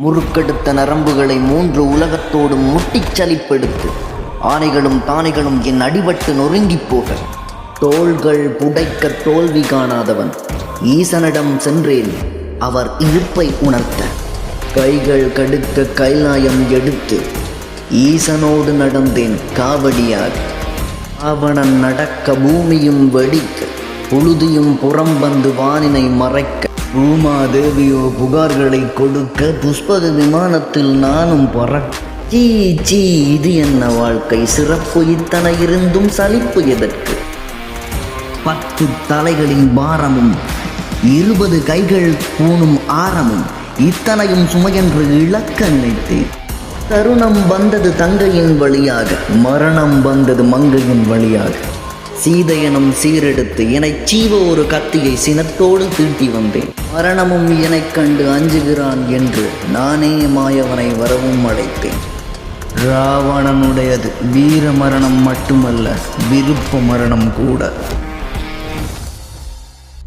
முறுக்கெடுத்த நரம்புகளை 3 உலகத்தோடும் முட்டிச் சலிப்பெடுத்து ஆனைகளும் தானைகளும் என் அடிபட்டு நொறுங்கிப் போக தோள்கள் புடைக்க தோல்வி காணாதவன் ஈசனிடம் சென்றேன். அவர் இருப்பை உணர்த்த கைகள் கடுக்க கைலாயம் எடுத்து ஈசனோடு நடந்தேன் காவடியாக. ராவணன் நடக்க பூமியும் வெடிக்க புழுதியும் புறம் வந்து வானினை மறைக்க பூமாதேவியோ புகார்களை கொடுக்க புஷ்பக விமானத்தில் நானும் பறக்க. சீ சீ, இது என்ன வாழ்க்கை? சிறப்பு இத்தனை இருந்தும் சலிப்பு எதற்கு? 10 தலைகளின் பாரமும் 20 கைகள் பூணும் ஆரமும் இத்தனையும் சுமையென்று இழக்க நினைத்தேன். தருணம் வந்தது தங்கையின் வழியாக, மரணம் வந்தது மங்கையின் வழியாக. சீதையனும் சீரெடுத்து எனச் சீவ ஒரு கத்தியை சினத்தோடு தீட்டி வந்தேன். மரணமும் எனக் கண்டு அஞ்சுகிறான் என்று நானே மாயவனை வரவும் அழைத்தேன். ராவணனுடையது வீர மரணம் மட்டுமல்ல, விருப்ப மரணம் கூட.